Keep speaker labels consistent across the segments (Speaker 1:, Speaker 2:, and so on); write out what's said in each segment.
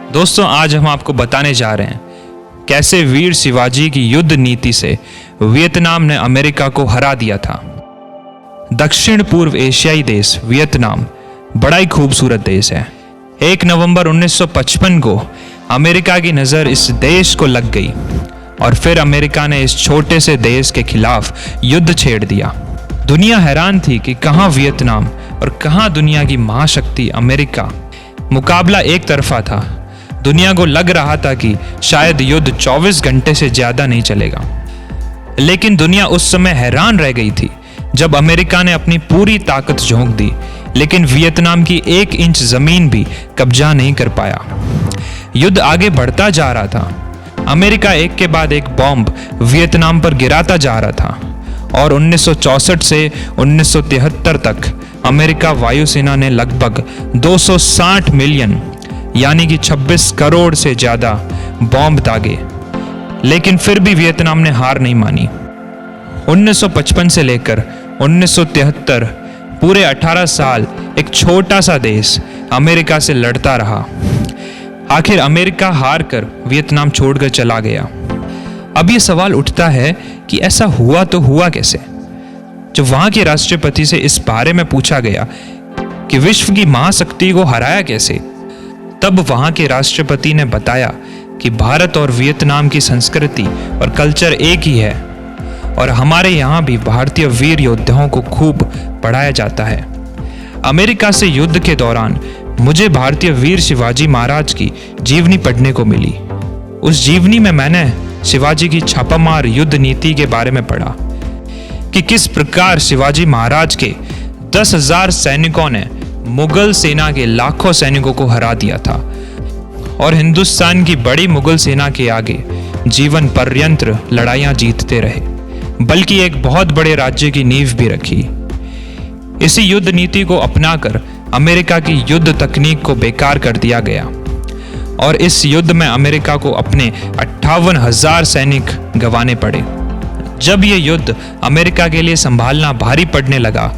Speaker 1: दोस्तों, आज हम आपको बताने जा रहे हैं कैसे वीर शिवाजी की युद्ध नीति से वियतनाम ने अमेरिका को हरा दिया था। दक्षिण पूर्व एशियाई देश वियतनाम बड़ा ही खूबसूरत देश है। 1 नवंबर 1955 को अमेरिका की नज़र इस देश को लग गई और फिर अमेरिका ने इस छोटे से देश के खिलाफ युद्ध छेड़ दिया। दुनिया हैरान थी कि कहाँ वियतनाम और कहाँ दुनिया की महाशक्ति अमेरिका। मुकाबला एक तरफा था। दुनिया को लग रहा था कि शायद युद्ध 24 घंटे से ज़्यादा नहीं चलेगा, लेकिन दुनिया उस समय हैरान रह गई थी जब अमेरिका ने अपनी पूरी ताकत झोंक दी, लेकिन वियतनाम की 1 इंच ज़मीन भी कब्जा नहीं कर पाया। युद्ध आगे बढ़ता जा रहा था। अमेरिका एक के बाद एक बॉम्ब वियतनाम पर गिराता जा रहा था और 1964 से 1973 तक अमेरिका वायुसेना ने लगभग 260 मिलियन यानी कि 26 करोड़ से ज़्यादा बॉम्ब दागे, लेकिन फिर भी वियतनाम ने हार नहीं मानी। 1955 से लेकर 1973 पूरे 18 साल एक छोटा सा देश अमेरिका से लड़ता रहा। आखिर अमेरिका हार कर वियतनाम छोड़कर चला गया। अब ये सवाल उठता है कि ऐसा हुआ तो हुआ कैसे। जब वहाँ के राष्ट्रपति से इस बारे में पूछा गया कि विश्व की महाशक्ति को हराया कैसे, तब वहाँ के राष्ट्रपति ने बताया कि भारत और वियतनाम की संस्कृति और कल्चर एक ही है और हमारे यहाँ भी भारतीय वीर योद्धाओं को खूब पढ़ाया जाता है। अमेरिका से युद्ध के दौरान मुझे भारतीय वीर शिवाजी महाराज की जीवनी पढ़ने को मिली। उस जीवनी में मैंने शिवाजी की छापामार युद्ध नीति के बारे में पढ़ा कि किस प्रकार शिवाजी महाराज के 10,000 सैनिकों ने मुगल सेना के लाखों सैनिकों को हरा दिया था और हिंदुस्तान की बड़ी मुगल सेना के आगे जीवन पर्यंत लड़ाइयाँ जीतते रहे, बल्कि एक बहुत बड़े राज्य की नींव भी रखी। इसी युद्ध नीति को अपनाकर अमेरिका की युद्ध तकनीक को बेकार कर दिया गया और इस युद्ध में अमेरिका को अपने 58,000 सैनिक गंवाने पड़े। जब ये युद्ध अमेरिका के लिए संभालना भारी पड़ने लगा,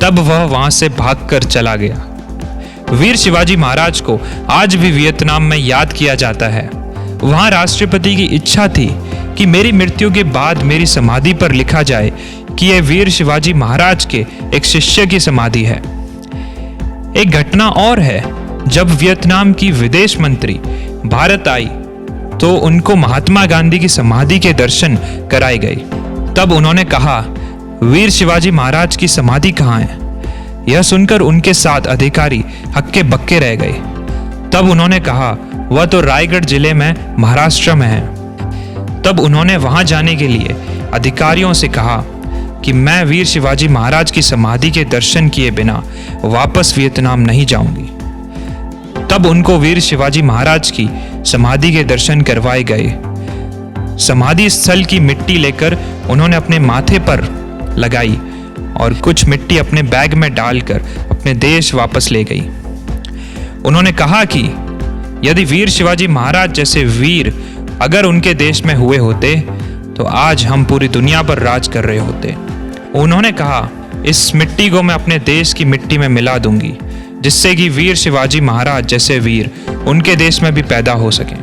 Speaker 1: तब वह वहां से भागकर चला गया। वीर शिवाजी महाराज को आज भी वियतनाम में याद किया जाता है। वहां राष्ट्रपति की इच्छा थी कि मेरी मृत्यु के बाद मेरी समाधि पर लिखा जाए कि यह वीर शिवाजी महाराज के एक शिष्य की समाधि है। एक घटना और है, जब वियतनाम की विदेश मंत्री भारत आई तो उनको महात्मा गांधी की समाधि के दर्शन कराए गए। तब उन्होंने कहा, वीर शिवाजी महाराज की समाधि कहाँ है? यह सुनकर उनके साथ अधिकारी हक्के बक्के रह गए। तब उन्होंने कहा, वह तो रायगढ़ जिले में महाराष्ट्र में है। तब उन्होंने वहां जाने के लिए अधिकारियों से कहा कि मैं वीर शिवाजी महाराज की समाधि के दर्शन किए बिना वापस वियतनाम नहीं जाऊंगी। तब उनको वीर शिवाजी महाराज की समाधि के दर्शन करवाए गए। समाधि स्थल की मिट्टी लेकर उन्होंने अपने माथे पर लगाई और कुछ मिट्टी अपने बैग में डालकर अपने देश वापस ले गई। उन्होंने कहा कि यदि वीर शिवाजी महाराज जैसे वीर अगर उनके देश में हुए होते तो आज हम पूरी दुनिया पर राज कर रहे होते। उन्होंने कहा, इस मिट्टी को मैं अपने देश की मिट्टी में मिला दूंगी, जिससे कि वीर शिवाजी महाराज जैसे वीर उनके देश में भी पैदा हो सकें।